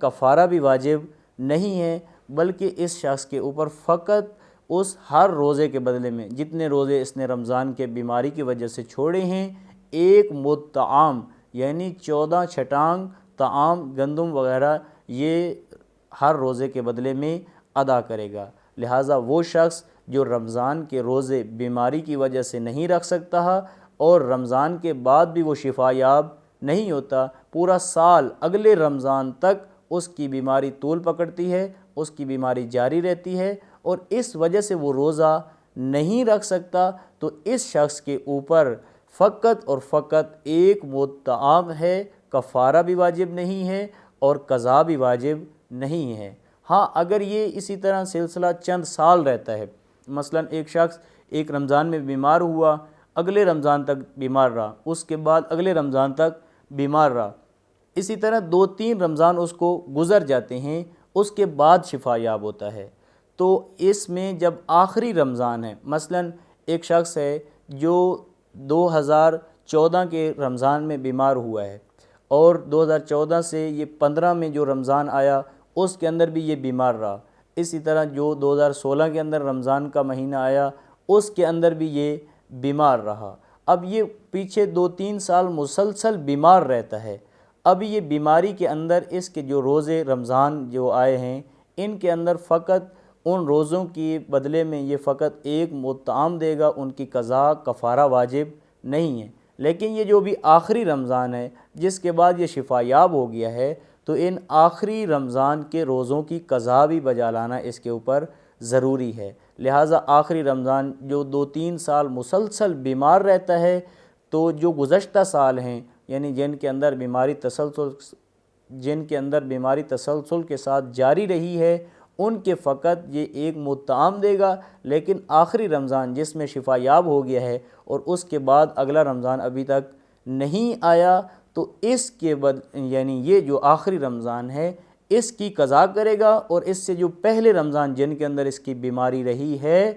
کفارہ بھی واجب نہیں ہے، بلکہ اس شخص کے اوپر فقط اس ہر روزے کے بدلے میں جتنے روزے اس نے رمضان کے بیماری کی وجہ سے چھوڑے ہیں، ایک مد طعام یعنی 14 چھٹانگ طعام گندم وغیرہ یہ ہر روزے کے بدلے میں ادا کرے گا۔ لہٰذا وہ شخص جو رمضان کے روزے بیماری کی وجہ سے نہیں رکھ سکتا اور رمضان کے بعد بھی وہ شفا یاب نہیں ہوتا، پورا سال اگلے رمضان تک اس کی بیماری طول پکڑتی ہے، اس کی بیماری جاری رہتی ہے اور اس وجہ سے وہ روزہ نہیں رکھ سکتا، تو اس شخص کے اوپر فقط اور فقط ایک مد طعام ہے، کفارہ بھی واجب نہیں ہے اور قضا بھی واجب نہیں ہے۔ ہاں، اگر یہ اسی طرح سلسلہ چند سال رہتا ہے، مثلا ایک شخص ایک رمضان میں بیمار ہوا، اگلے رمضان تک بیمار رہا، اس کے بعد اگلے رمضان تک بیمار رہا، اسی طرح 2-3 رمضان اس کو گزر جاتے ہیں، اس کے بعد شفا یاب ہوتا ہے، تو اس میں جب آخری رمضان ہے، مثلا ایک شخص ہے جو 2014 کے رمضان میں بیمار ہوا ہے اور 2014 سے یہ 15 میں جو رمضان آیا اس کے اندر بھی یہ بیمار رہا، اسی طرح جو 2016 کے اندر رمضان کا مہینہ آیا اس کے اندر بھی یہ بیمار رہا۔ اب یہ پیچھے 2-3 سال مسلسل بیمار رہتا ہے، اب یہ بیماری کے اندر اس کے جو روزے رمضان جو آئے ہیں ان کے اندر فقط ان روزوں کی بدلے میں یہ فقط ایک مد طعام دے گا، ان کی قضا کفارہ واجب نہیں ہے۔ لیکن یہ جو بھی آخری رمضان ہے جس کے بعد یہ شفا یاب ہو گیا ہے، تو ان آخری رمضان کے روزوں کی قضا بھی بجا لانا اس کے اوپر ضروری ہے۔ لہٰذا آخری رمضان جو 2-3 سال مسلسل بیمار رہتا ہے، تو جو گزشتہ سال ہیں یعنی جن کے اندر بیماری تسلسل کے ساتھ جاری رہی ہے، ان کے فقط یہ ایک مد طعام دے گا، لیکن آخری رمضان جس میں شفا یاب ہو گیا ہے اور اس کے بعد اگلا رمضان ابھی تک نہیں آیا، تو اس کے یعنی یہ جو آخری رمضان ہے اس کی قضا کرے گا اور اس سے جو پہلے رمضان جن کے اندر اس کی بیماری رہی ہے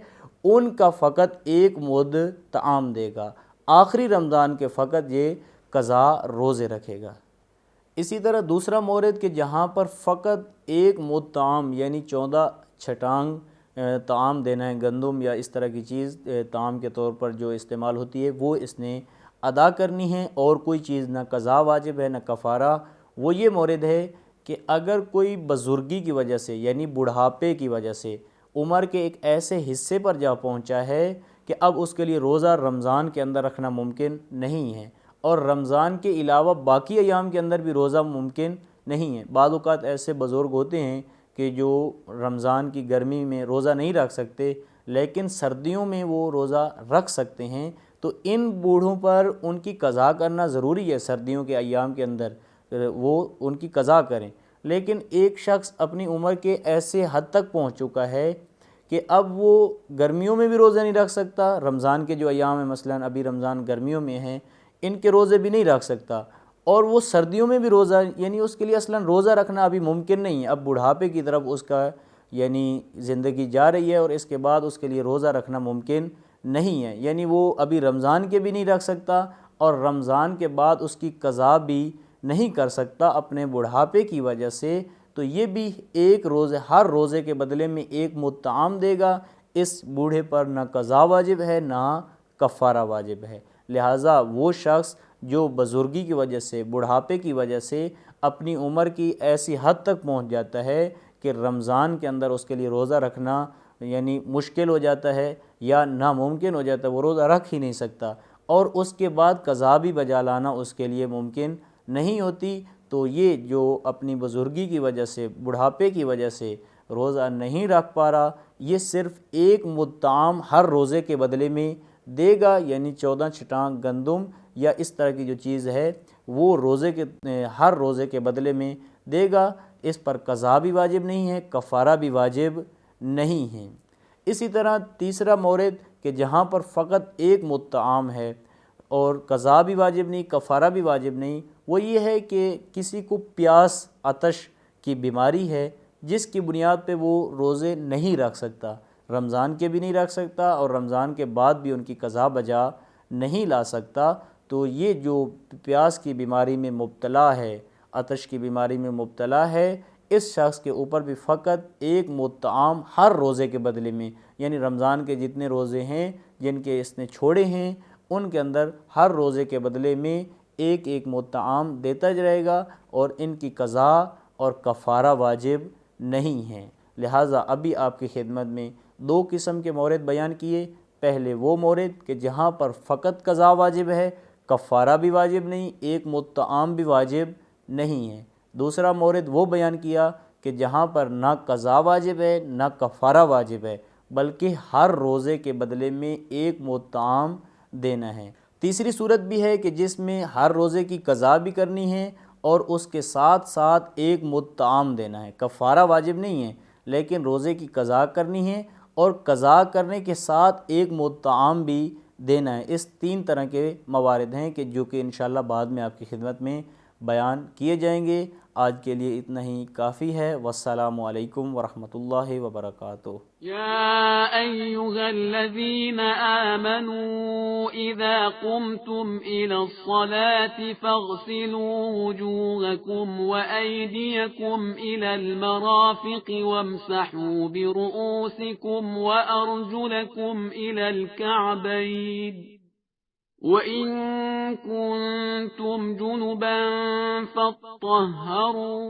ان کا فقط ایک مد طعام دے گا، آخری رمضان کے فقط یہ قضا روزے رکھے گا۔ اسی طرح دوسرا مورد کہ جہاں پر فقط ایک مد طعام یعنی 14 چھٹانگ طعام دینا ہے، گندم یا اس طرح کی چیز طعام کے طور پر جو استعمال ہوتی ہے وہ اس نے ادا کرنی ہے اور کوئی چیز نہ قضا واجب ہے نہ کفارہ، وہ یہ مورد ہے کہ اگر کوئی بزرگی کی وجہ سے یعنی بڑھاپے کی وجہ سے عمر کے ایک ایسے حصے پر جا پہنچا ہے کہ اب اس کے لیے روزہ رمضان کے اندر رکھنا ممکن نہیں ہے اور رمضان کے علاوہ باقی ایام کے اندر بھی روزہ ممکن نہیں ہے۔ بعض اوقات ایسے بزرگ ہوتے ہیں کہ جو رمضان کی گرمی میں روزہ نہیں رکھ سکتے لیکن سردیوں میں وہ روزہ رکھ سکتے ہیں، تو ان بوڑھوں پر ان کی قضا کرنا ضروری ہے، سردیوں کے ایام کے اندر وہ ان کی قضا کریں۔ لیکن ایک شخص اپنی عمر کے ایسے حد تک پہنچ چکا ہے کہ اب وہ گرمیوں میں بھی روزہ نہیں رکھ سکتا، رمضان کے جو ایام ہیں مثلا ابھی رمضان گرمیوں میں ہیں ان کے روزے بھی نہیں رکھ سکتا، اور وہ سردیوں میں بھی روزہ یعنی اس کے لیے اصلا روزہ رکھنا ابھی ممکن نہیں ہے، اب بڑھاپے کی طرف اس کا یعنی زندگی جا رہی ہے اور اس کے بعد اس کے لیے روزہ رکھنا ممکن نہیں ہے، یعنی وہ ابھی رمضان کے بھی نہیں رکھ سکتا اور رمضان کے بعد اس کی قضا بھی نہیں کر سکتا اپنے بڑھاپے کی وجہ سے، تو یہ بھی ایک روزے ہر روزے کے بدلے میں ایک مد طعام دے گا، اس بوڑھے پر نہ قضا واجب ہے نہ کفارہ واجب ہے۔ لہٰذا وہ شخص جو بزرگی کی وجہ سے بڑھاپے کی وجہ سے اپنی عمر کی ایسی حد تک پہنچ جاتا ہے کہ رمضان کے اندر اس کے لیے روزہ رکھنا یعنی مشکل ہو جاتا ہے یا ناممکن ہو جاتا ہے، وہ روزہ رکھ ہی نہیں سکتا اور اس کے بعد قضا بھی بجا لانا اس کے لیے ممکن نہیں ہوتی، تو یہ جو اپنی بزرگی کی وجہ سے بڑھاپے کی وجہ سے روزہ نہیں رکھ پا رہا، یہ صرف ایک مد طعام ہر روزے کے بدلے میں دے گا، یعنی 14 چھٹانگ گندم یا اس طرح کی جو چیز ہے وہ ہر روزے کے بدلے میں دے گا، اس پر قضا بھی واجب نہیں ہے، کفارہ بھی واجب نہیں ہے۔ اسی طرح تیسرا مورد کہ جہاں پر فقط ایک مد طعام ہے اور قضا بھی واجب نہیں کفارہ بھی واجب نہیں، وہ یہ ہے کہ کسی کو پیاس عطش کی بیماری ہے جس کی بنیاد پہ وہ روزے نہیں رکھ سکتا، رمضان کے بھی نہیں رکھ سکتا اور رمضان کے بعد بھی ان کی قضا بجا نہیں لا سکتا، تو یہ جو پیاس کی بیماری میں مبتلا ہے عطش کی بیماری میں مبتلا ہے، اس شخص کے اوپر بھی فقط ایک مطعم ہر روزے کے بدلے میں، یعنی رمضان کے جتنے روزے ہیں جن کے اس نے چھوڑے ہیں ان کے اندر ہر روزے کے بدلے میں ایک ایک مطعم دیتا جائے گا، اور ان کی قضا اور کفارہ واجب نہیں ہے۔ لہٰذا ابھی آپ کی خدمت میں دو قسم کے مورد بیان کیے۔ پہلے وہ مورد کہ جہاں پر فقط قضا واجب ہے، کفارہ بھی واجب نہیں، ایک مطعم بھی واجب نہیں ہے۔ دوسرا مورد وہ بیان کیا کہ جہاں پر نہ قضا واجب ہے نہ کفارہ واجب ہے، بلکہ ہر روزے کے بدلے میں ایک مطعم دینا ہے۔ تیسری صورت بھی ہے کہ جس میں ہر روزے کی قضا بھی کرنی ہے اور اس کے ساتھ ساتھ ایک مطعم دینا ہے، کفارہ واجب نہیں ہے لیکن روزے کی قضا کرنی ہے اور قضا کرنے کے ساتھ ایک مطعم بھی دینا ہے۔ اس تین طرح کے موارد ہیں کہ جو کہ انشاءاللہ بعد میں آپ کی خدمت میں بیان کیے جائیں گے۔ آج کے لیے اتنا ہی کافی ہے۔ والسلام علیکم ورحمۃ اللہ وبرکاتہ۔ يا أيها الذين آمنوا إذا قمتم إلى الصلاة فاغسلوا وجوهكم وأيديكم إلى المرافق وامسحوا برؤوسكم وأرجلكم إلى الكعبين وَإِن كُنتُمْ جُنُبًا فَاطَّهَّرُوا